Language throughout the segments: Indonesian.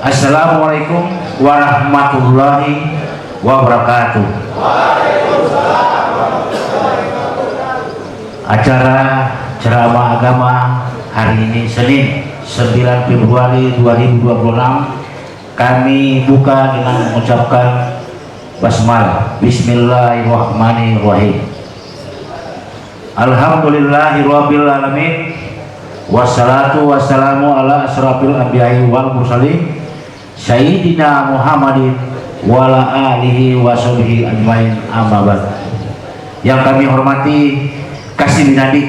Assalamualaikum warahmatullahi wabarakatuh. Acara ceramah agama hari ini Senin 9 Februari 2026 kami buka dengan mengucapkan basmalah. Bismillahirrahmanirrahim. Alhamdulillahirabbil alamin. Wassalatu wassalamu ala asrafil anbiya'i wal mursalin Sayyidina Muhammadin wa ala alihi wa sahbihi ajmain, amma ba'd. Yang kami hormati Kasih Nadik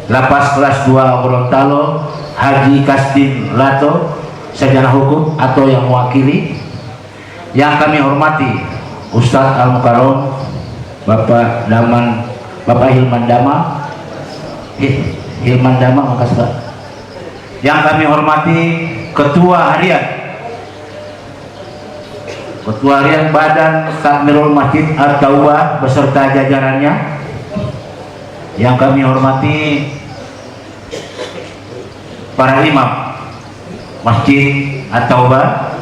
Lapas kelas 2 Gorontalo, Haji Kasdim Lato, sarjana hukum atau yang mewakili. Yang kami hormati Ustadz Al-Mukarram Bapak Hilman Dama, Hilman Dama, makasih Pak. Yang kami hormati Ketua Harian Badan Takmirul Masjid At-Taubah beserta jajarannya. Yang kami hormati para imam Masjid At-Taubah.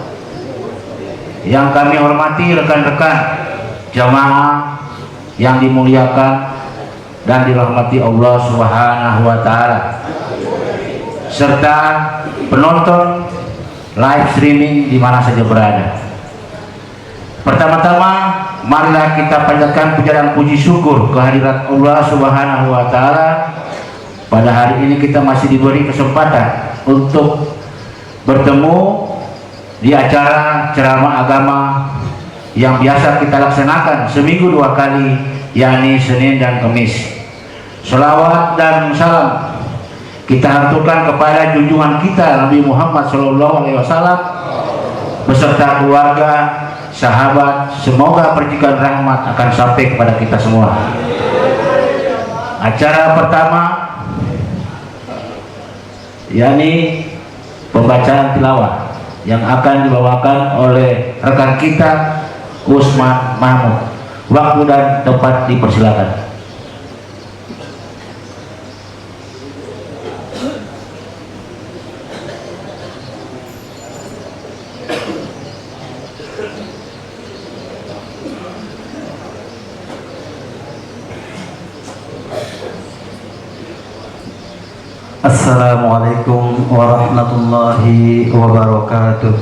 Yang kami hormati rekan-rekan jamaah yang dimuliakan dan dirahmati Allah Subhanahu wa taala, serta penonton live streaming di mana saja berada. Pertama-tama marilah kita panjatkan puja dan puji syukur kehadirat Allah Subhanahu wa taala. Pada hari ini kita masih diberi kesempatan untuk bertemu di acara ceramah agama yang biasa kita laksanakan seminggu 2 kali, yakni Senin dan Kamis. Selawat dan salam kita haturkan kepada junjungan kita Nabi Muhammad SAW beserta keluarga, sahabat. Semoga percikan rahmat akan sampai kepada kita semua. Acara pertama yakni pembacaan tilawah yang akan dibawakan oleh rekan kita Usman Mahmud. Waktu dan tempat dipersilakan. Assalamualaikum warahmatullahi wabarakatuh.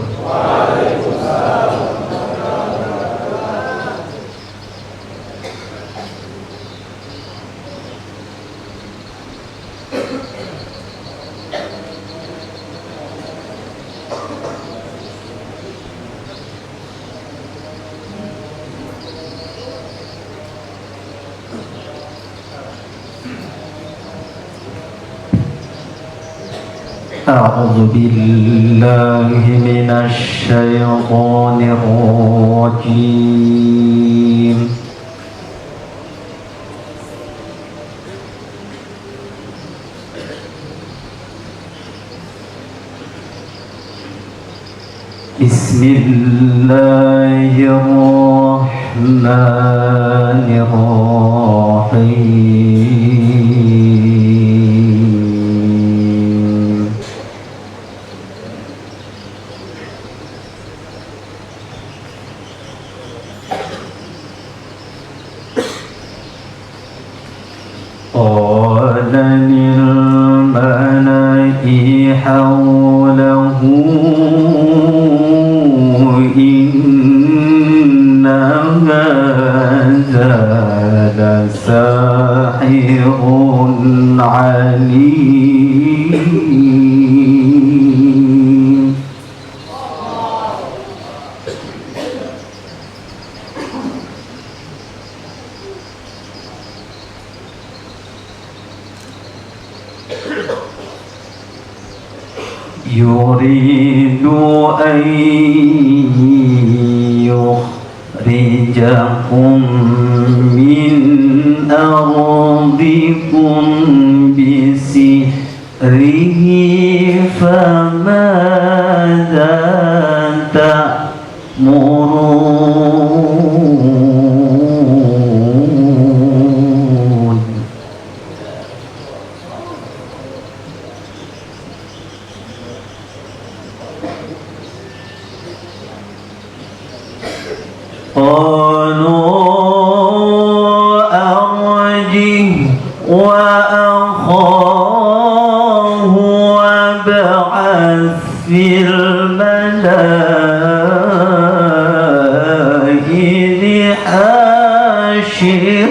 A'udzu billahi minasy syaithanir rajim. Bismillahirrahmanirrahim. يريد أن يخرجكم من أرضكم بسحره فماذا تأمرون. قالوا أرجه وأخاه وابعث في المدائن حاشرين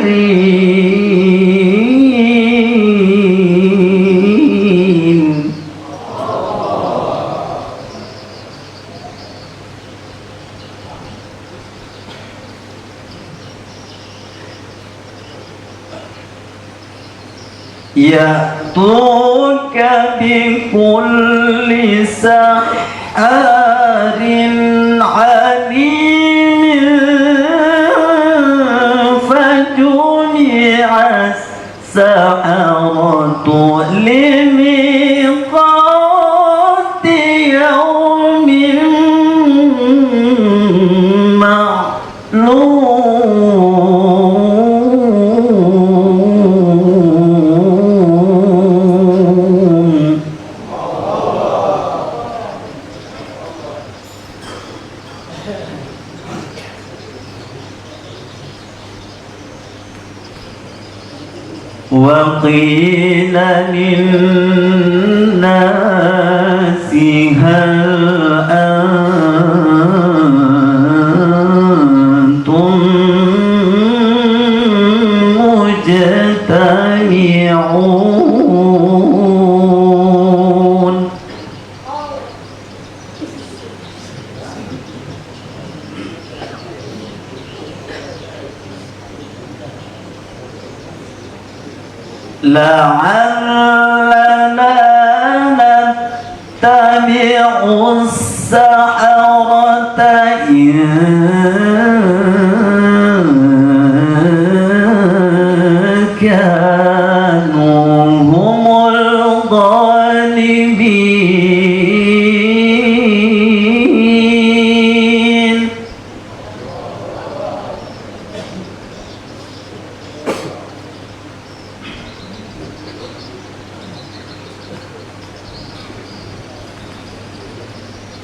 يأتوك بكل سحار عليم فجمع السحرة لميقات يوم معلوم وقيل للناس هل أنتم مجتمعون لعلنا نتبع السحرة إن كانوا هم الغالبين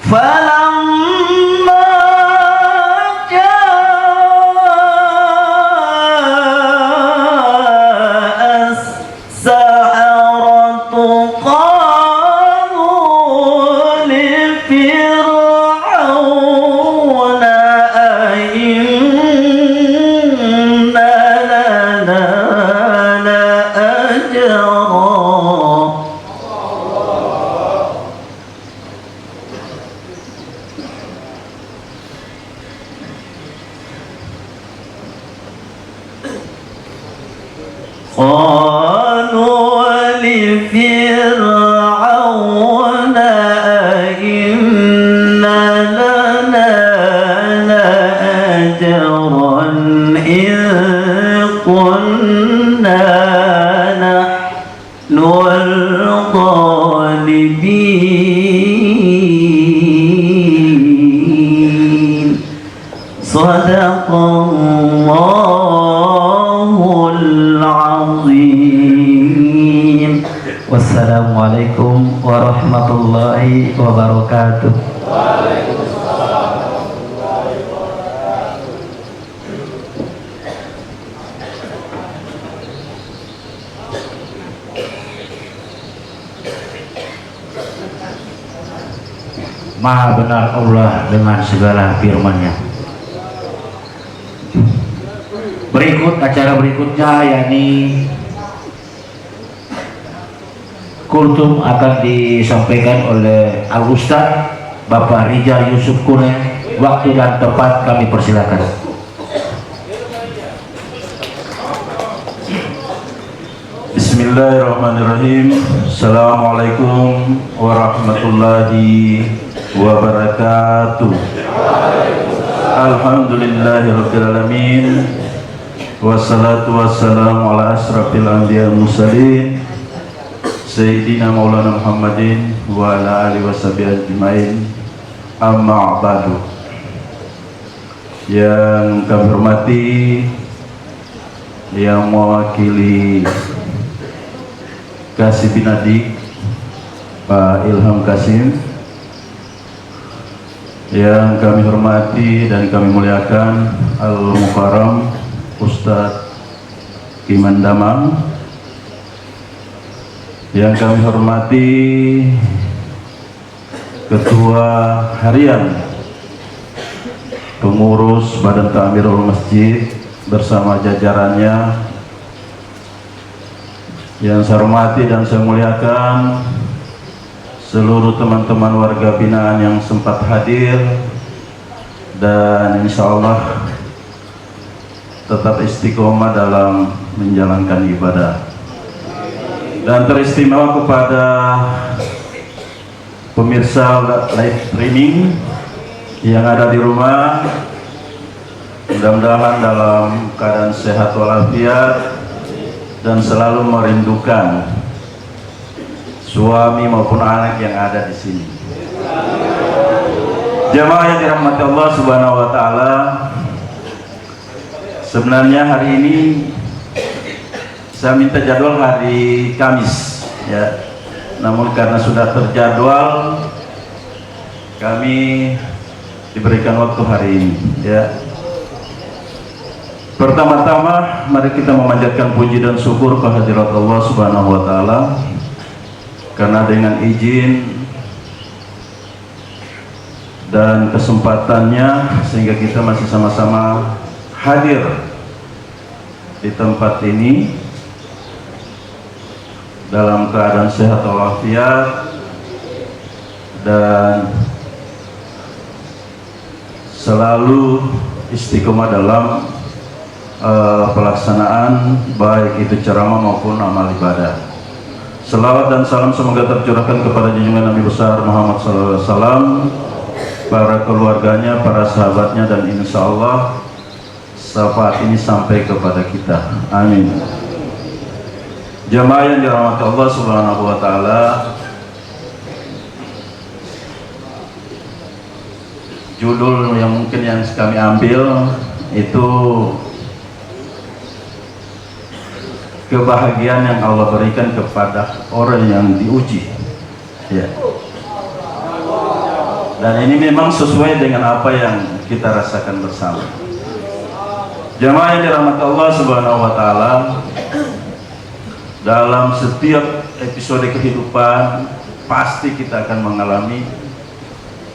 فلما جاء السحرة قالوا لفرعون أئن لنا لأجرا قالوا لفرعون أئن لنا لأجرا إن كنا نحن الغالبين صدق الله العظيم. Wassalamualaikum warahmatullahi wabarakatuh. Maha benar Allah dengan segala firman-Nya. Berikut acara berikutnya yakni kultum akan disampaikan oleh Al-Ustaz Bapak Rijal Yusuf Kune. Waktu dan tempat kami persilakan. Bismillahirrahmanirrahim. Assalamualaikum warahmatullahi wabarakatuh. Alhamdulillahirrabbilalamin. Wassalatu wassalamu ala asrafil anbiya mursalin Sayyidina Maulana Muhammadin wa ala alihi washabihi ajmain. Amma ba'du. Yang kami hormati, yang mewakili Kasih Binadik Pak Ilham Kasim, yang kami hormati dan kami muliakan Al-Mukarram Ustadz Iman Damang, yang kami hormati Ketua Harian Pengurus Badan Ta'mirul Masjid bersama jajarannya, yang saya hormati dan saya muliakan seluruh teman-teman warga binaan yang sempat hadir dan insya Allah tetap istiqomah dalam menjalankan ibadah. Dan teristimewa kepada pemirsa live streaming yang ada di rumah, mudah-mudahan dalam keadaan sehat walafiat dan selalu merindukan suami maupun anak yang ada di sini. Jamaah yang dirahmati Allah Subhanahu wa taala, sebenarnya hari ini saya minta jadwal hari Kamis ya. Namun karena sudah terjadwal, kami diberikan waktu hari ini ya. Pertama-tama mari kita memanjatkan puji dan syukur kehadirat Allah Subhanahu wa taala, karena dengan izin dan kesempatannya sehingga kita masih sama-sama hadir di tempat ini dalam keadaan sehat walafiat dan selalu istiqomah dalam pelaksanaan baik itu ceramah maupun amal ibadah. Selawat dan salam semoga tercurahkan kepada junjungan Nabi besar Muhammad SAW, para keluarganya, para sahabatnya, dan insya Allah syafaat ini sampai kepada kita. Amin. Jamaah yang dirahmati Allah Subhanahu wa taala, judul yang mungkin yang kami ambil itu kebahagiaan yang Allah berikan kepada orang yang diuji ya. Dan ini memang sesuai dengan apa yang kita rasakan bersama. Jamaah yang dirahmati Allah Subhanahu wa taala, dalam setiap episode kehidupan pasti kita akan mengalami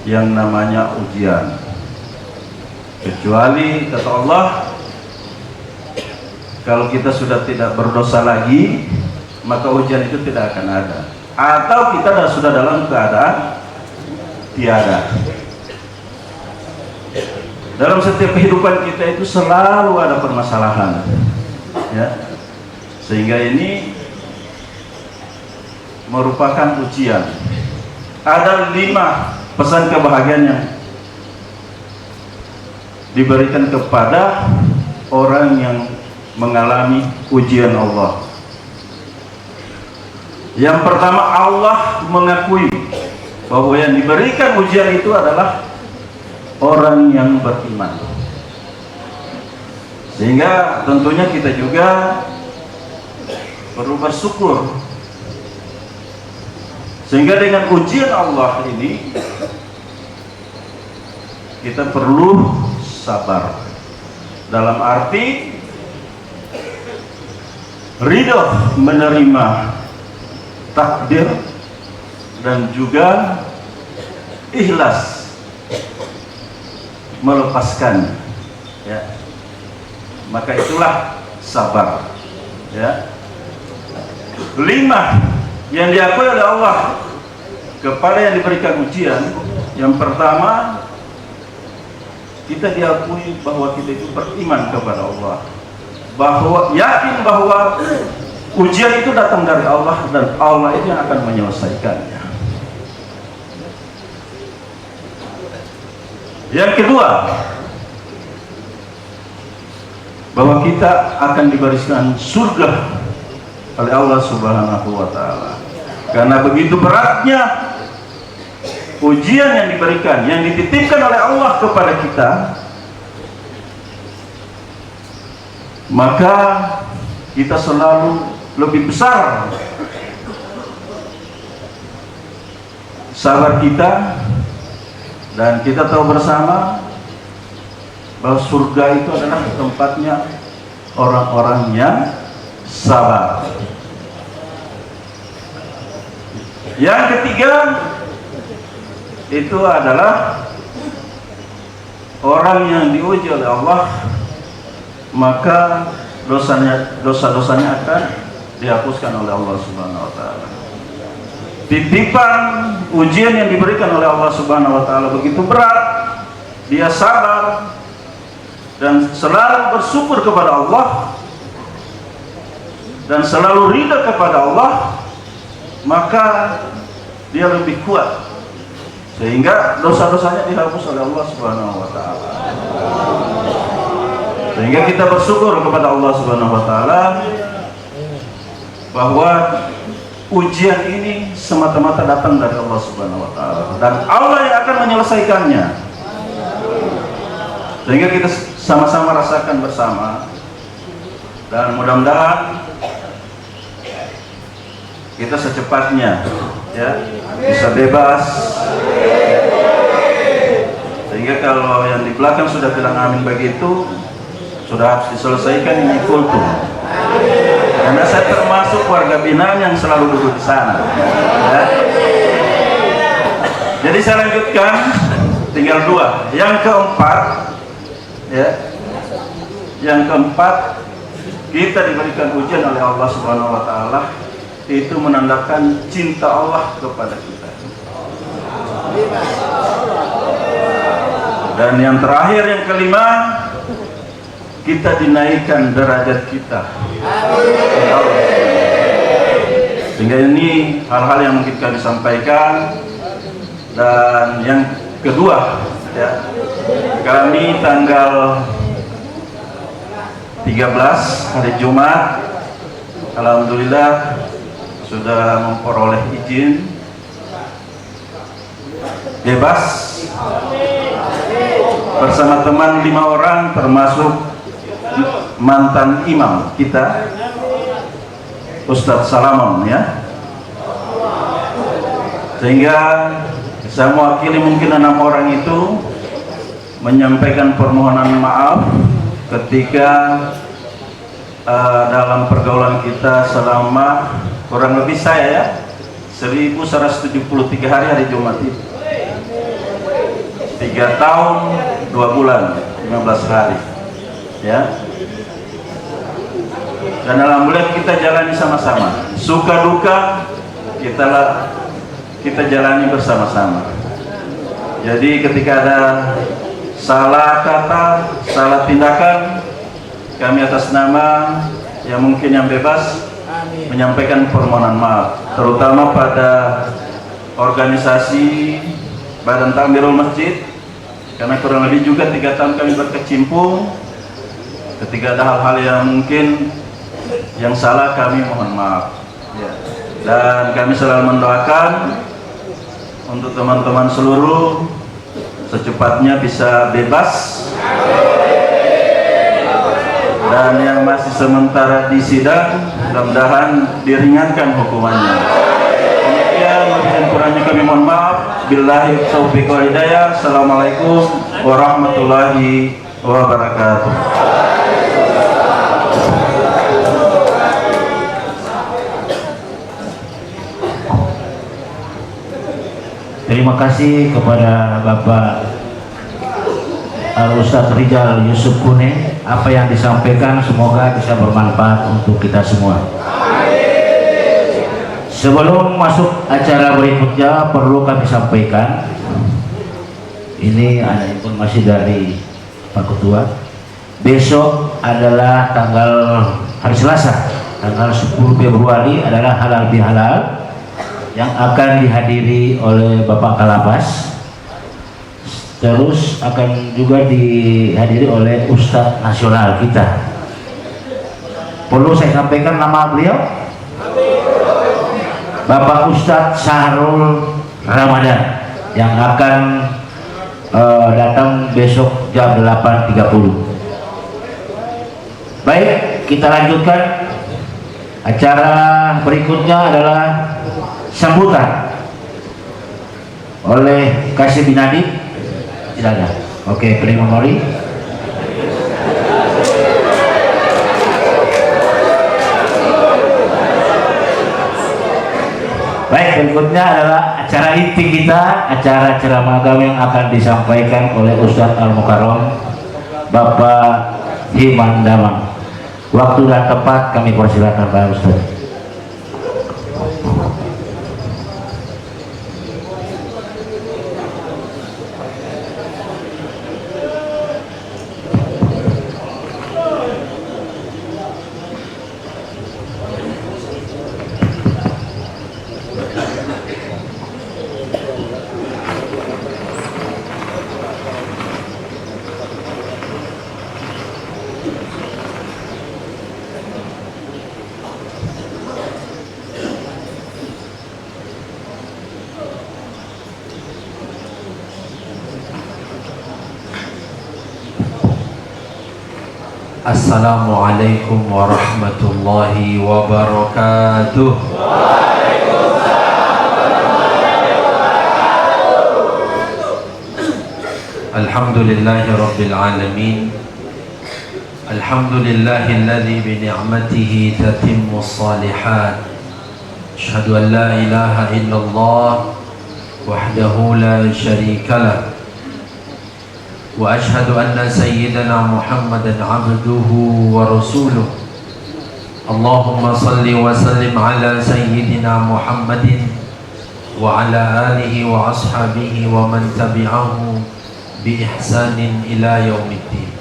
yang namanya ujian. Kecuali kata Allah, kalau kita sudah tidak berdosa lagi, maka ujian itu tidak akan ada. Atau kita sudah dalam keadaan tiada. Dalam setiap kehidupan kita itu selalu ada permasalahan, ya. Sehingga ini merupakan ujian. Ada 5 pesan kebahagiaan yang diberikan kepada orang yang mengalami ujian Allah. Yang pertama, Allah mengakui bahwa yang diberikan ujian itu adalah orang yang beriman. Sehingga tentunya kita juga perlu bersyukur. Sehingga dengan ujian Allah ini kita perlu sabar. Dalam arti ridho menerima takdir dan juga ikhlas melepaskan ya. Maka itulah sabar ya. 5 yang diakui oleh Allah kepada yang diberikan ujian. Yang pertama, kita diakui bahwa kita itu beriman kepada Allah, bahwa yakin bahwa ujian itu datang dari Allah dan Allah itu yang akan menyelesaikannya. Yang kedua, bahwa kita akan diberikan surga oleh Allah Subhanahu wa taala. Karena begitu beratnya ujian yang diberikan, yang dititipkan oleh Allah kepada kita, maka kita selalu lebih besar sabar kita Dan kita tahu bersama bahwa surga itu adalah tempatnya orang-orang yang sabar. Yang ketiga itu adalah orang yang diuji oleh Allah, maka dosa-dosanya akan dihapuskan oleh Allah Subhanahu wa taala. Titipan ujian yang diberikan oleh Allah Subhanahu wa taala begitu berat, dia sabar dan selalu bersyukur kepada Allah dan selalu ridha kepada Allah, maka dia lebih kuat sehingga dosa-dosanya dihapus oleh Allah Subhanahu wa taala. Sehingga kita bersyukur kepada Allah Subhanahu wa taala bahwa ujian ini semata-mata datang dari Allah Subhanahu wa taala dan Allah yang akan menyelesaikannya. Sehingga kita sama-sama rasakan bersama, dan mudah-mudahan kita secepatnya ya bisa bebas, sehingga kalau yang di belakang sudah bilang amin begitu, sudah harus diselesaikan ini kultum. Karena saya termasuk warga binaan yang selalu duduk di sana ya. Jadi saya lanjutkan, tinggal dua. Yang keempat ya, yang keempat, kita diberikan ujian oleh Allah Subhanahu wa taala, itu menandakan cinta Allah kepada kita. Dan yang terakhir, yang kelima, kita dinaikkan derajat kita. Sehingga ini hal-hal yang mungkin kami sampaikan. Dan yang kedua ya, kami tanggal 13 hari Jumat, alhamdulillah sudah memperoleh izin bebas bersama teman 5 orang, termasuk mantan imam kita Ustadz Salamon ya. Sehingga saya mewakili mungkin 6 orang itu menyampaikan permohonan maaf ketika dalam pergaulan kita selama kurang lebih saya ya 1173 hari Jumat itu 3 tahun 2 bulan 15 hari ya. Dan alhamdulillah kita jalani sama-sama, suka duka kita jalani bersama-sama. Jadi ketika ada salah kata, salah tindakan, kami atas nama yang mungkin yang bebas menyampaikan permohonan maaf, terutama pada organisasi Badan Takmirul Masjid, karena kurang lebih juga 3 tahun kami berkecimpung. Ketika ada hal-hal yang mungkin yang salah, kami mohon maaf ya. Dan kami selalu mendoakan untuk teman-teman seluruh secepatnya bisa bebas, dan yang masih sementara di sidang mudah-mudahan diringankan hukumannya. Demikian, lebih kurangnya kami mohon maaf. Billahi taufiq wal hidayah. Assalamualaikum warahmatullahi wabarakatuh. Terima kasih kepada Bapak Al-Ustadz Rijal Yusuf Kune. Apa yang disampaikan semoga bisa bermanfaat untuk kita semua. Sebelum masuk acara berikutnya, perlu kami sampaikan, ini ada informasi dari Pak Ketua. Besok adalah hari Selasa, tanggal 10 Februari adalah halal bihalal yang akan dihadiri oleh Bapak Kalabas. Terus akan juga dihadiri oleh Ustadz Nasional kita. Perlu saya sampaikan nama beliau, Bapak Ustadz Syahrul Ramadan, yang akan datang besok jam 8.30. Baik, kita lanjutkan. Acara berikutnya adalah sambutan oleh Kasih bin Adib Tidak ada. Oke, play memori. Baik, berikutnya adalah acara inti kita, acara ceramah agama yang akan disampaikan oleh Ustadz Al-Mukarram Bapak Himan Damang. Waktu dan tempat kami persilakan Pak Ustadz. Assalamualaikum warahmatullahi wabarakatuh. Alhamdulillahi rabbil alamin. Alhamdulillahilladzi bi ni'matihi tatimmus shalihat. Asyhadu an la ilaha illallah wahdahu la syarika lah. وأشهد أن سيدنا محمدا عبده ورسوله اللهم صل وسلم على سيدنا محمد وعلى آله وأصحابه ومن تبعه بإحسان إلى يوم الدين.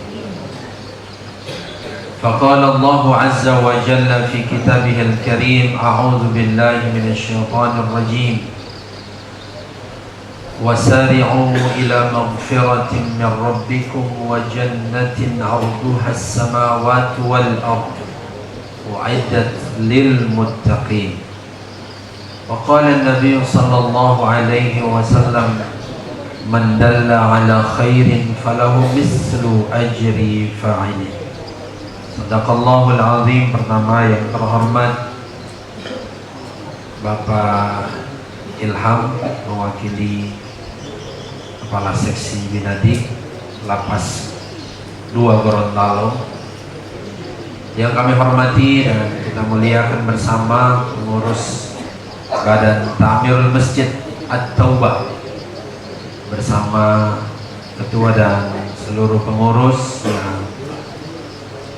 فقال الله عز وجل في كتابه الكريم أعوذ بالله من الشيطان الرجيم وسارعوا إلى مغفرة من ربكم وجنة عرضها السماوات والأرض أعدت للمتقين. وقال النبي صلى الله عليه وسلم من دل على خير فله مثل أجر فاعله. Sadaqallahul Azim. Pertama yang terhormat Bapak Ilham mewakili Kepala Seksi Binadik Lapas 2 Gorontalo yang kami hormati dan kita muliakan bersama pengurus Badan Ta'mirul Masjid At-Taubah bersama ketua dan seluruh pengurus yang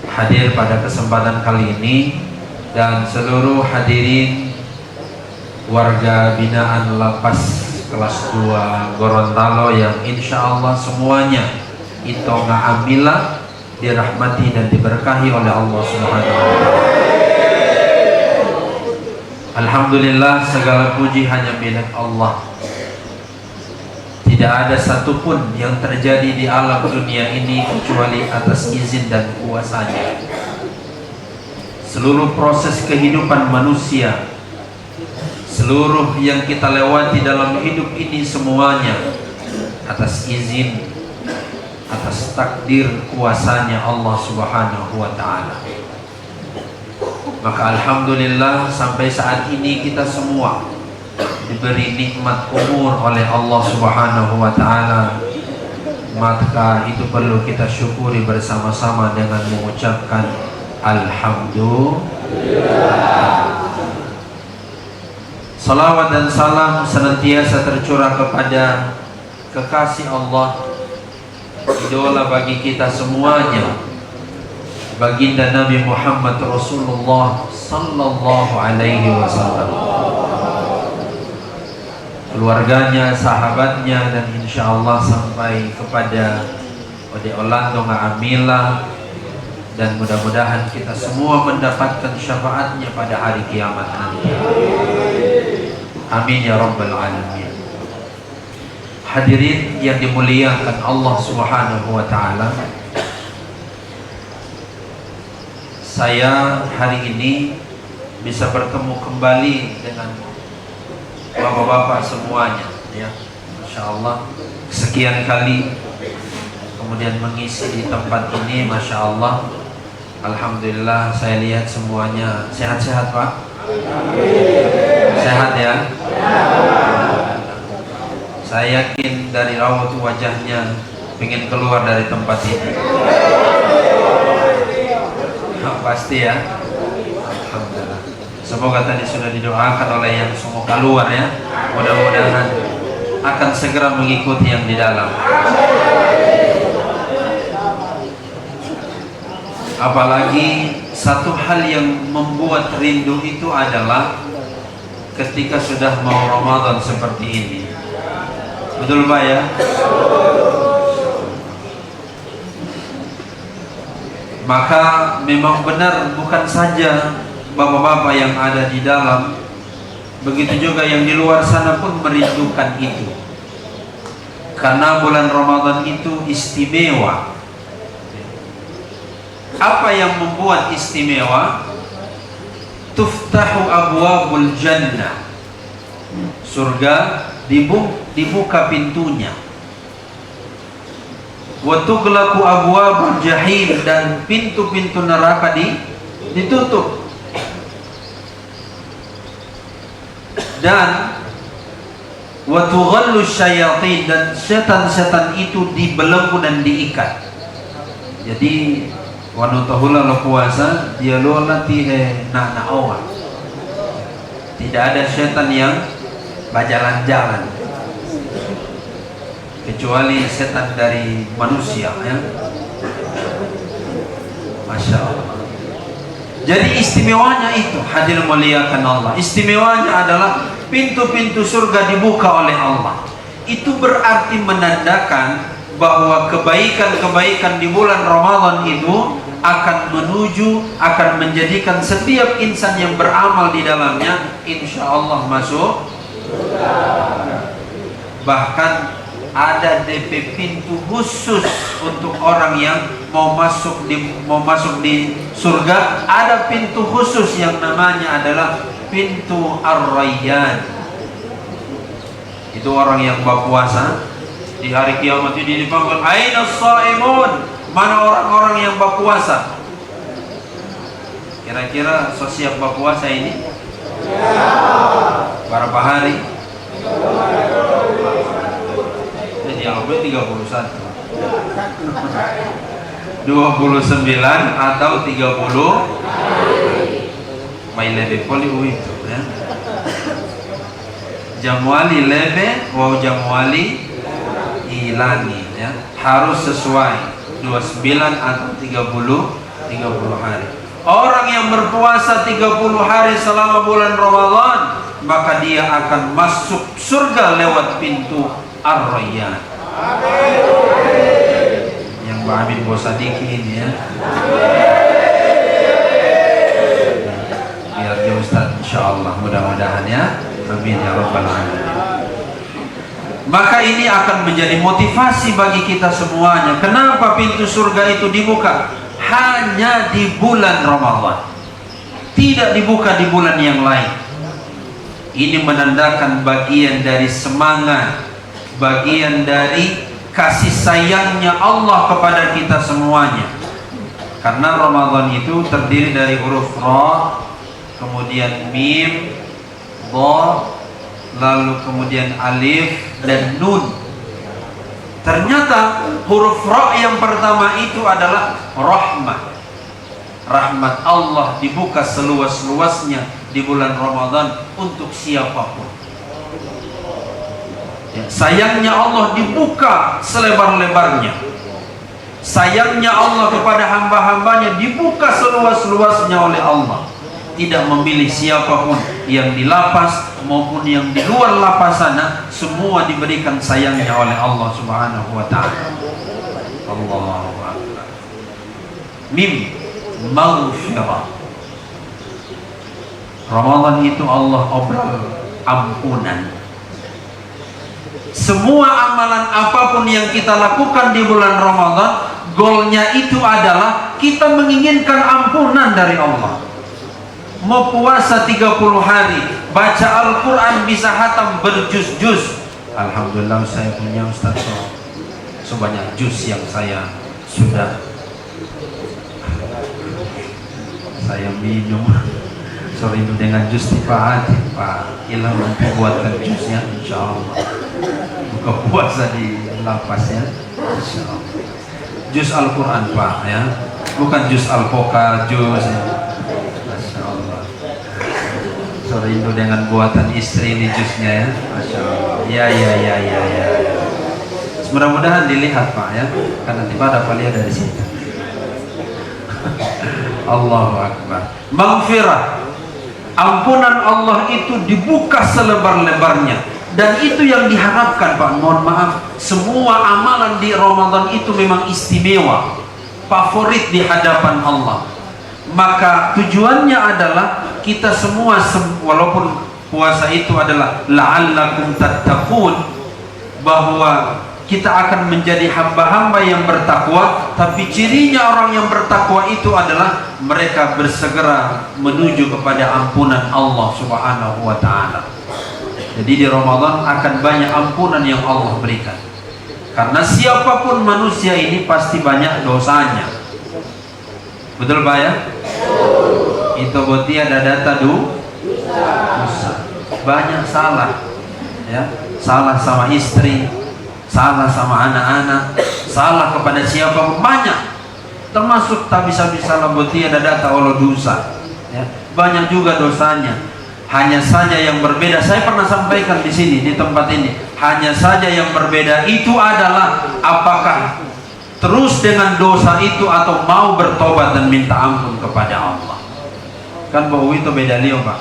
hadir pada kesempatan kali ini dan seluruh hadirin warga binaan Lapas kelas 2 Gorontalo yang insya Allah semuanya itonga amilah dirahmati dan diberkahi oleh Allah Subhanahu wa Ta'ala. Alhamdulillah, segala puji hanya milik Allah. Tidak ada satupun yang terjadi di alam dunia ini kecuali atas izin dan kuasanya. Seluruh proses kehidupan manusia, seluruh yang kita lewati dalam hidup ini semuanya atas izin, atas takdir kuasanya Allah Subhanahu wa Ta'ala. Maka alhamdulillah sampai saat ini kita semua diberi nikmat umur oleh Allah Subhanahu wa Ta'ala. Maka itu perlu kita syukuri bersama-sama dengan mengucapkan alhamdulillah. Salawat dan salam senantiasa tercurah kepada kekasih Allah, idola bagi kita semuanya, baginda Nabi Muhammad Rasulullah sallallahu alaihi wasallam, keluarganya, sahabatnya, dan insya Allah sampai kepada Ode Orlando Amila, dan mudah-mudahan kita semua mendapatkan syafaatnya pada hari kiamat nanti. Amin ya rabbal alamin. Hadirin yang dimuliakan Allah Subhanahu wa Ta'ala, saya hari ini bisa bertemu kembali dengan bapak-bapak semuanya, ya, Masya Allah, sekian kali kemudian mengisi di tempat ini, Masya Allah. Alhamdulillah, saya lihat semuanya sehat-sehat, Pak. Sehat ya. Saya yakin dari raut wajahnya pengen keluar dari tempat ini. Pasti ya. Alhamdulillah. Semoga tadi sudah didoakan oleh yang semua keluar ya. Mudah-mudahan akan segera mengikuti yang di dalam. Apalagi satu hal yang membuat rindu itu adalah ketika sudah mau Ramadan seperti ini. Betul Pak ya? Maka memang benar bukan saja bapak-bapak yang ada di dalam, begitu juga yang di luar sana pun merindukan itu. Karena bulan Ramadan itu istimewa. Apa yang membuat istimewa? Tuftahu abwabul jannah. Surga dibuka pintunya. Wa tughlaqu abwabul jahim, dan pintu-pintu neraka ditutup. Dan wa tughallu syayatin, dan setan-setan itu dibelenggu dan diikat. Jadi wanutahula lo puasa dia lo latih na awal. Tidak ada setan yang berjalan-jalan kecuali setan dari manusia ya. Masya Allah. Jadi istimewanya itu, hadir muliakan Allah, istimewanya adalah pintu-pintu surga dibuka oleh Allah. Itu berarti menandakan bahwa kebaikan-kebaikan di bulan Ramadan itu akan menjadikan setiap insan yang beramal di dalamnya insya Allah masuk. Bahkan ada DP pintu khusus untuk orang yang mau masuk di surga. Ada pintu khusus yang namanya adalah pintu Ar-Rayyan. Itu orang yang berpuasa di hari kiamat ini dipanggil, aina shaimun, mana orang-orang yang berpuasa? Kira-kira so siap berpuasa ini? Berapa hari? Jadi yang lebih 31 29 atau 30 Mai lebih poli itu ya. Jamuali lebe wow jamuali ilani ya. Harus sesuai 29 atau 30 hari. Orang yang berpuasa 30 hari selama bulan Ramadan, maka dia akan masuk surga lewat pintu Ar-Rayyan. Yang Mbak Amin Bosadiki ini ya. Biar dia Ustaz insyaallah, mudah-mudahan ya. Amin ya rabbal alamin. Maka ini akan menjadi motivasi bagi kita semuanya. Kenapa pintu surga itu dibuka hanya di bulan Ramadan, tidak dibuka di bulan yang lain? Ini menandakan bagian dari semangat, bagian dari kasih sayangnya Allah kepada kita semuanya. Karena Ramadan itu terdiri dari huruf Ra, kemudian Mim, Dha, lalu kemudian Alif dan Nun. Ternyata huruf Ra yang pertama itu adalah rahmat. Rahmat Allah dibuka seluas-luasnya di bulan Ramadan untuk siapapun. Ya, sayangnya Allah dibuka selebar-lebarnya. Sayangnya Allah kepada hamba-hambanya dibuka seluas-luasnya oleh Allah. Tidak memilih siapapun, yang di lapas maupun yang di luar lapas sana, semua diberikan sayangnya oleh Allah Subhanahu wa ta'ala. Allahu Akbar. Mim, maghfirah. Ramadan itu Allah obrol ampunan. Semua amalan apapun yang kita lakukan di bulan Ramadan, goalnya itu adalah kita menginginkan ampunan dari Allah. Mau puasa 30 hari, baca Al-Quran bisa hatam berjus-jus. Alhamdulillah saya punya Ustaz sebanyak jus yang saya sudah minum So rindu dengan jus dipaati Pak Ilham nanti buatkan jusnya insya Allah. Buka puasa di lapas ya insya Allah. Jus Al-Quran Pak ya, bukan jus alpoka, jus ya. Masya Allah. So rindu dengan buatan istri ini jusnya ya, Masya Allah. Ya. Mudah-mudahan dilihat Pak ya, karena tiba ada lihat dari situ. Allahu Akbar. Maghfirah, ampunan Allah itu dibuka selebar-lebarnya, dan itu yang diharapkan Pak. Mohon maaf, semua amalan di Ramadan itu memang istimewa, favorit di hadapan Allah. Maka tujuannya adalah kita semua, walaupun puasa itu adalah la'allakum tattaqun, bahwa kita akan menjadi hamba-hamba yang bertakwa, tapi cirinya orang yang bertakwa itu adalah mereka bersegera menuju kepada ampunan Allah Subhanahu wa ta'ala. Jadi di Ramadan akan banyak ampunan yang Allah berikan, karena siapapun manusia ini pasti banyak dosanya. Betul Pak ya? Itu berarti ada data dosa. Banyak salah ya, salah sama istri, salah sama anak-anak, salah kepada siapa, banyak. Termasuk tak bisa-bisa berarti ada data Allah dosa ya. Banyak juga dosanya. Hanya saja yang berbeda, saya pernah sampaikan di sini, di tempat ini, hanya saja yang berbeda itu adalah apakah terus dengan dosa itu atau mau bertobat dan minta ampun kepada Allah. Kan bahwa itu beda liu Pak.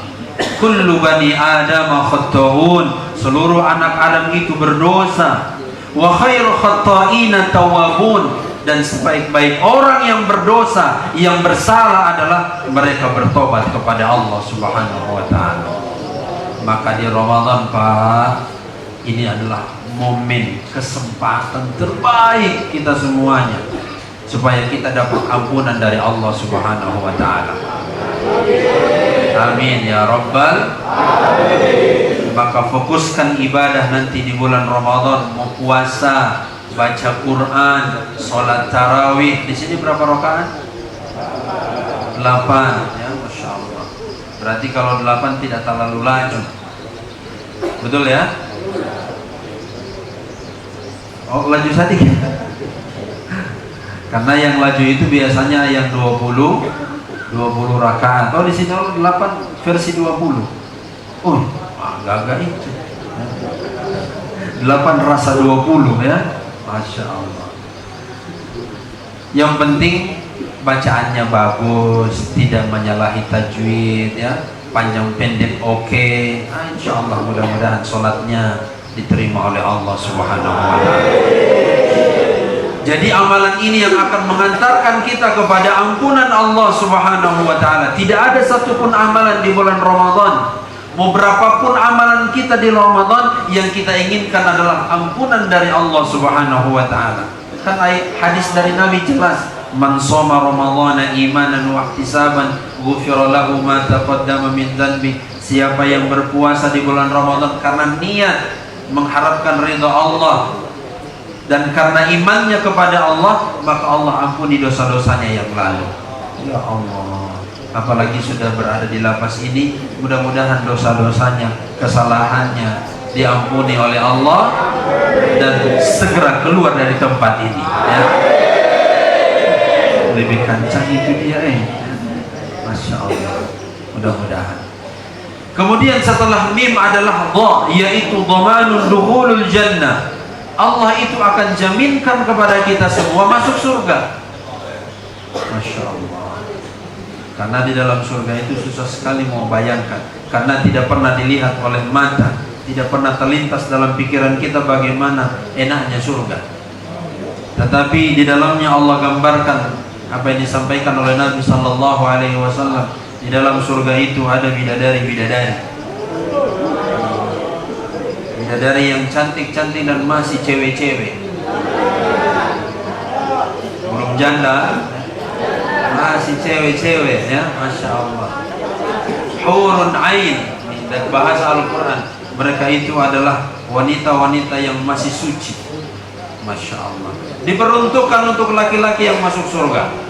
Kullu bani Adam khata'un, seluruh anak Adam itu berdosa. Wa khairu khata'ina tawwabun, dan sebaik-baik orang yang berdosa, yang bersalah adalah mereka bertobat kepada Allah Subhanahu wa ta'ala. Maka di Ramadan Pak, ini adalah momen kesempatan terbaik kita semuanya supaya kita dapat ampunan dari Allah Subhanahu wa ta'ala. Amin ya Rabbal Alamin. Maka fokuskan ibadah nanti di bulan Ramadan, mau puasa, baca Quran, sholat tarawih. Di sini berapa rakaat? 8 ya, Masya Allah. Berarti kalau 8 tidak terlalu laju, betul ya? Oh, laju sedikit. Karena yang laju itu biasanya yang 20 rakaat. Oh, di sini 8 versi 20. Oh, agak-agak itu. 8 rasa 20 ya. Masya Allah. Yang penting bacaannya bagus, tidak menyalahi tajwid ya, panjang pendek oke. Insya Allah mudah-mudahan sholatnya diterima oleh Allah Subhanahu wa ta'ala. Jadi amalan ini yang akan mengantarkan kita kepada ampunan Allah Subhanahu wa ta'ala. Tidak ada satupun amalan di bulan Ramadan, mau berapapun amalan kita di Ramadan, yang kita inginkan adalah ampunan dari Allah Subhanahu wa ta'ala. Kan hadis dari Nabi jelas, man shoma ramadhana imanan wa ihtisaban ghufira lahu ma taqaddama min dhanbi. Siapa yang berpuasa di bulan Ramadan karena niat mengharapkan ridha Allah dan karena imannya kepada Allah, maka Allah ampuni dosa-dosanya yang lalu. Ya Allah, apalagi sudah berada di lapas ini, mudah-mudahan dosa-dosanya, kesalahannya diampuni oleh Allah dan segera keluar dari tempat ini ya. Lebih kencang itu dia Masya Allah, mudah-mudahan. Kemudian setelah mim adalah dha, yaitu dhamanul dukhulul jannah. Allah itu akan jaminkan kepada kita semua masuk surga. Masya Allah. Karena di dalam surga itu susah sekali mau bayangkan, karena tidak pernah dilihat oleh mata, tidak pernah terlintas dalam pikiran kita bagaimana enaknya surga. Tetapi di dalamnya Allah gambarkan apa yang disampaikan oleh Nabi Sallallahu Alaihi Wasallam. Di dalam surga itu ada bidadari-bidadari, bidadari yang cantik-cantik dan masih cewek-cewek, belum janda, masih cewek-cewek ya, Masya Allah. Hurun ain, dan bahasa Al-Quran, mereka itu adalah wanita-wanita yang masih suci. Masya Allah. Diperuntukkan untuk laki-laki yang masuk surga.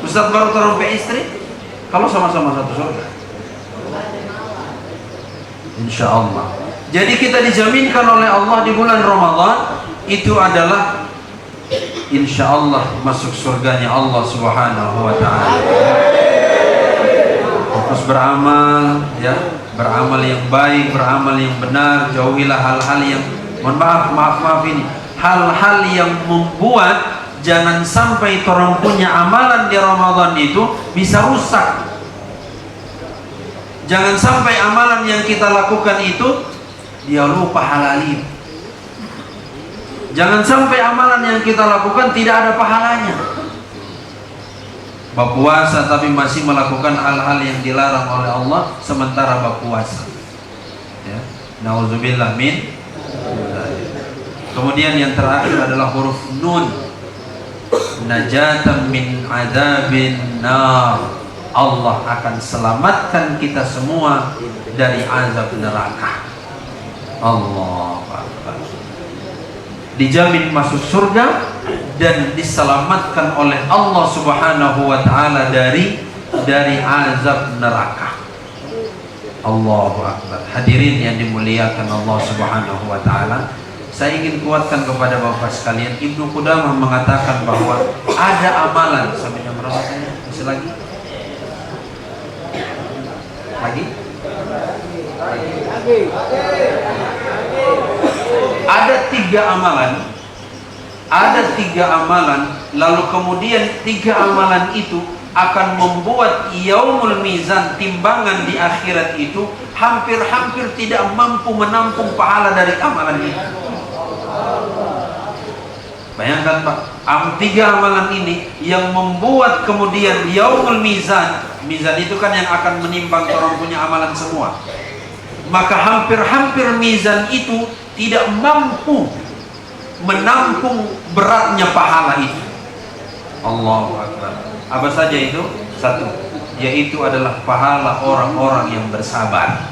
Ustaz baru terumpai istri, kalau sama-sama satu surga? Insya Allah. Jadi kita dijaminkan oleh Allah di bulan Ramadan itu adalah insya Allah masuk surganya Allah Subhanahu wa Ta'ala. Fokus beramal, ya, beramal yang baik, beramal yang benar, jauhilah hal-hal yang maaf ini, hal-hal yang membuat jangan sampai orang punya amalan di Ramadan itu bisa rusak. Jangan sampai amalan yang kita lakukan itu dia lupa halalnya. Jangan sampai amalan yang kita lakukan tidak ada pahalanya. Berpuasa tapi masih melakukan hal-hal yang dilarang oleh Allah sementara berpuasa. Ya. Nauzubillah min. Kemudian yang terakhir adalah huruf nun. Najatan min adzabin nar. Allah akan selamatkan kita semua dari azab neraka. Allah Akbar. Dijamin masuk surga dan diselamatkan oleh Allah Subhanahu wa Ta'ala dari azab neraka. Allahu Akbar. Hadirin yang dimuliakan Allah Subhanahu wa Ta'ala, saya ingin kuatkan kepada Bapak sekalian, Ibnu Qudamah mengatakan bahwa ada amalan sampai jam berapa saya? Masih lagi? Ada tiga amalan, lalu kemudian tiga amalan itu akan membuat yaumul mizan, timbangan di akhirat itu hampir-hampir tidak mampu menampung pahala dari amalan itu. Bayangkan Pak, tiga amalan ini yang membuat kemudian yaumul mizan, mizan itu kan yang akan menimbang orang punya amalan semua. Maka hampir-hampir mizan itu tidak mampu menampung beratnya pahala itu. Allahu Akbar. Apa saja itu? Satu, yaitu adalah pahala orang-orang yang bersabar.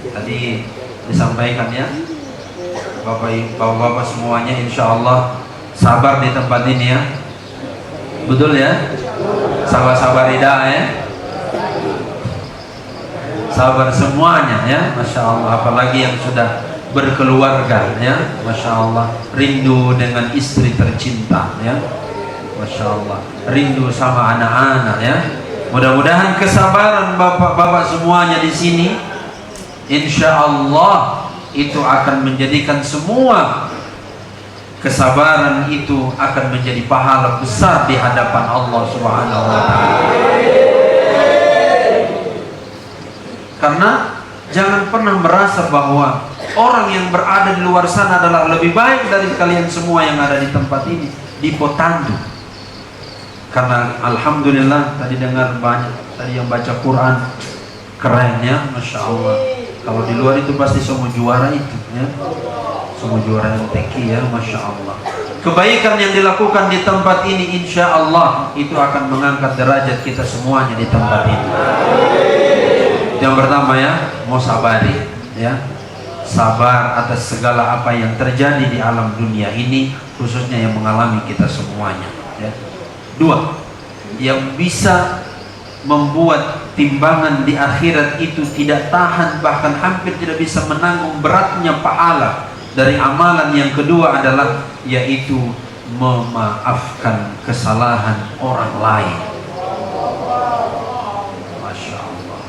Tadi disampaikan ya, Bapak-bapak semuanya insya Allah sabar di tempat ini ya. Betul ya? Sabar-sabar ida ya. Sabar semuanya ya, Masya Allah. Apalagi yang sudah berkeluarga ya, Masya Allah. Rindu dengan istri tercinta ya, Masya Allah. Rindu sama anak-anak ya. Mudah-mudahan kesabaran bapak-bapak semuanya di sini, insya Allah itu akan menjadikan semua kesabaran itu akan menjadi pahala besar di hadapan Allah Subhanahu wa Ta'ala. Karena jangan pernah merasa bahwa orang yang berada di luar sana adalah lebih baik dari kalian semua yang ada di tempat ini, dipotandu. Karena alhamdulillah tadi dengar banyak tadi yang baca Quran keren ya, Masya Allah. Kalau di luar itu pasti semua juara itu ya, semua juara yang teki ya, Masya Allah. Kebaikan yang dilakukan di tempat ini insya Allah itu akan mengangkat derajat kita semuanya di tempat ini. Yang pertama ya, mau sabari ya, sabar atas segala apa yang terjadi di alam dunia ini, khususnya yang mengalami kita semuanya ya. Dua, yang bisa membuat timbangan di akhirat itu tidak tahan, bahkan hampir tidak bisa menanggung beratnya pahala dari amalan yang kedua adalah yaitu memaafkan kesalahan orang lain. Masya Allah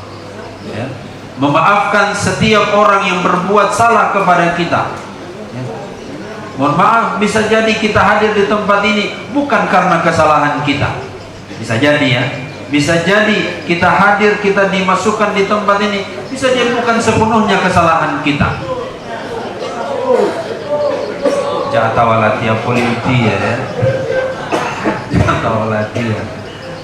ya. Memaafkan setiap orang yang berbuat salah kepada kita ya. Mohon maaf, bisa jadi kita hadir di tempat ini bukan karena kesalahan kita, bisa jadi ya. Bisa jadi kita hadir, kita dimasukkan di tempat ini, bisa jadi bukan sepenuhnya kesalahan kita. Jatawalatia politi ya, jatawalatia.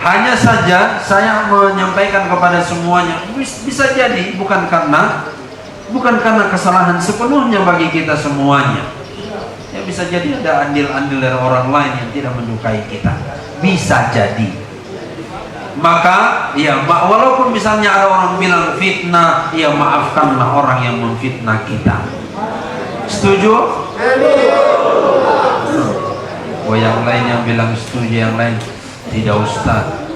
Hanya saja saya menyampaikan kepada semuanya, bisa jadi bukan karena kesalahan sepenuhnya bagi kita semuanya. Ya bisa jadi ada andil-andil dari orang lain yang tidak menyukai kita. Bisa jadi. Maka ya walaupun misalnya ada orang bilang fitnah, ya maafkanlah orang yang memfitnah kita. Setuju? Oh yang lain yang bilang setuju, yang lain tidak Ustaz.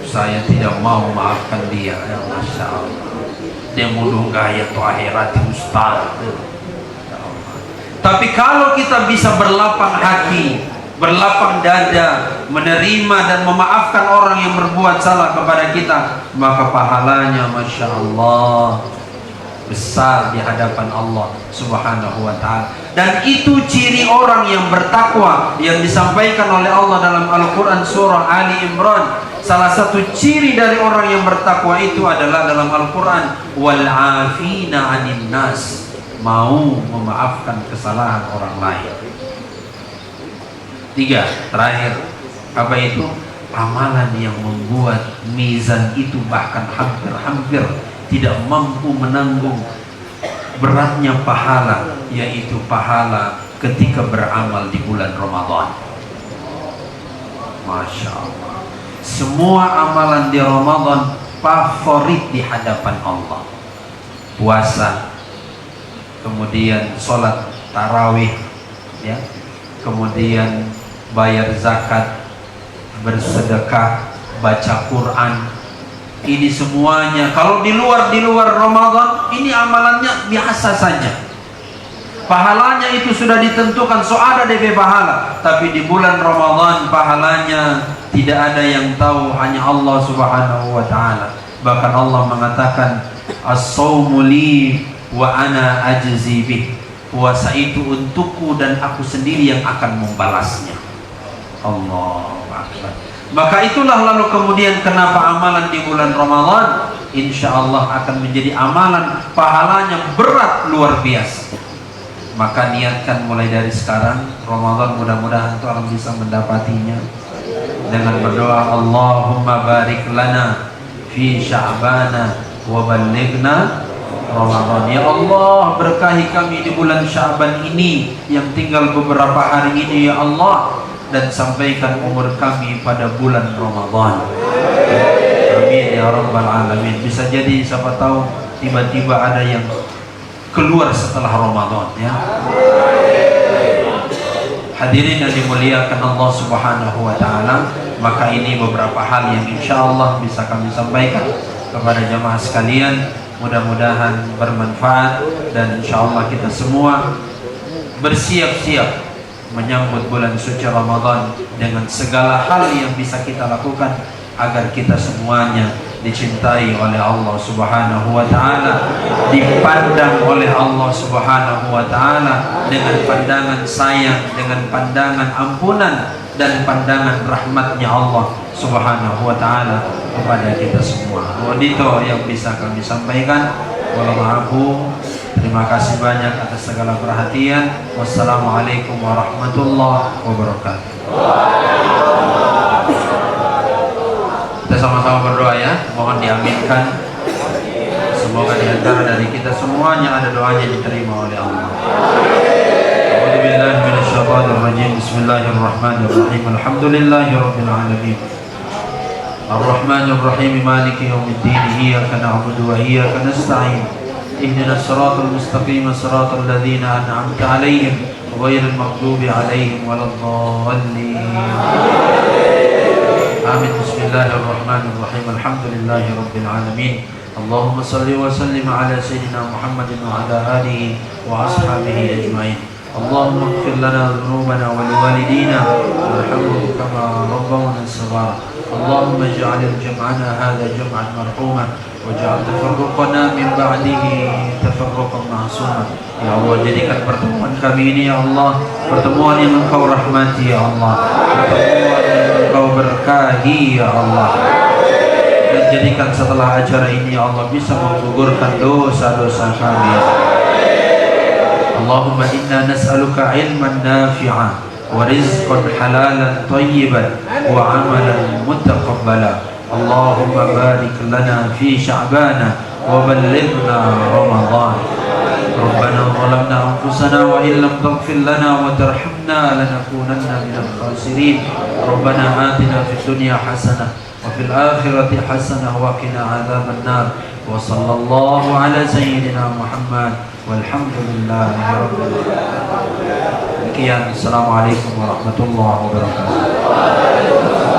saya tidak mau maafkan dia. Ya, Masya Allah, dia mau gaya tuh akhirat ustaz. Ya Allah. Tapi kalau kita bisa berlapang hati, berlapang dada, menerima dan memaafkan orang yang berbuat salah kepada kita, maka pahalanya Masya Allah besar di hadapan Allah Subhanahu wa ta'ala. Dan itu ciri orang yang bertakwa yang disampaikan oleh Allah dalam Al-Quran surah Ali Imran. Salah satu ciri dari orang yang bertakwa itu adalah dalam Al-Quran, wal afina 'anil nas, mau memaafkan kesalahan orang lain. 3, terakhir, apa itu? Amalan yang membuat mizan itu bahkan hampir-hampir tidak mampu menanggung beratnya pahala, yaitu pahala ketika beramal di bulan Ramadan. Masya Allah, semua amalan di Ramadan favorit di hadapan Allah. Puasa, kemudian sholat tarawih, ya, kemudian bayar zakat, bersedekah, baca Quran. Ini semuanya kalau di luar Ramadan, ini amalannya biasa saja. Pahalanya itu sudah ditentukan, so ada DP pahala. Tapi di bulan Ramadan pahalanya tidak ada yang tahu, hanya Allah Subhanahu wa ta'ala. Bahkan Allah mengatakan, as-sawmu li wa ana ajzi bih. Puasa itu untukku dan aku sendiri yang akan membalasnya. Allahu Akbar. Maka itulah lalu kemudian kenapa amalan di bulan Ramadan insya Allah akan menjadi amalan pahalanya berat luar biasa. Maka niatkan mulai dari sekarang Ramadan, mudah-mudahan Tuhan bisa mendapatinya dengan berdoa, Allahumma barik lana fi sya'bana wa ballighna Ramadan. Ya Allah, berkahi kami di bulan Sya'ban ini yang tinggal beberapa hari ini ya Allah, dan sampaikan umur kami pada bulan Ramadan. Amin ya rabbal alamin. Bisa jadi siapa tahu tiba-tiba ada yang keluar setelah Ramadan, ya. Hadirin yang dimuliakan Allah Subhanahu wa ta'ala, maka ini beberapa hal yang insya Allah bisa kami sampaikan kepada jamaah sekalian. Mudah-mudahan bermanfaat dan insya Allah kita semua bersiap-siap menyambut bulan suci Ramadan dengan segala hal yang bisa kita lakukan agar kita semuanya dicintai oleh Allah Subhanahu wa ta'ala, dipandang oleh Allah Subhanahu wa ta'ala dengan pandangan sayang, dengan pandangan ampunan dan pandangan rahmatnya Allah Subhanahu wa ta'ala kepada kita semua. Itu yang bisa kami sampaikan. Wallahu, terima kasih banyak atas segala perhatian. Wassalamualaikum warahmatullahi wabarakatuh. Kita sama-sama berdoa ya, mohon diaminkan. Semoga di antara dari kita semuanya ada doanya diterima oleh Allah. A'udzubillahi minasyaitonir rajim. Bismillahirrahmanirrahim. Alhamdulillahirabbil alamin. Ar-Rahmanir Rahim, Maliki yaumiddin. Iyyaka na'budu wa iyyaka nasta'in. Ihdinas siratal mustaqim, siratal ladzina an'amta 'alaihim ghairil maghdubi 'alaihim waladdallin. Amin. Bismillahirrahmanirrahim. Alhamdulillahi rabbil alamin. Allahumma salli wa sallim ala sayyidina Muhammadin wa ala alihi wa ashabihi ajma'in. Allahumma ighfir lana dhunubana wa liwalidina warhamhum kama rabbawna shaghara. Allahumma ij'al jam'ana hadha jam'an marhuma waj'al tafarruqana min ba'dihi tafarruqan ma'suma. Ya Allah, jadikan pertemuan kami ini ya Allah pertemuan yang Engkau rahmati ya Allah, pertemuan yang Engkau berkahi ya Allah, dan jadikan setelah acara ini ya Allah bisa menggugurkan dosa-dosa kami. Allahumma inna nas'aluka ilman nafi'an wa rizqan halalan tayyiban wa amalan mutaqabbala. Allahumma barik lana fi sya'bana wa ballighna Ramadan. Rabbana zalamna anfusana wa illam taghfir lana wa tarhamna lanakunanna minal khasirin. Rabbana atina fid dunya hasanah wa fil akhirati hasanah wa qina adzaban nar. Wa sallallahu ala sayyidina Muhammad walhamdulillahi rabbil alamin. Sekian, assalamualaikum warahmatullahi wabarakatuh.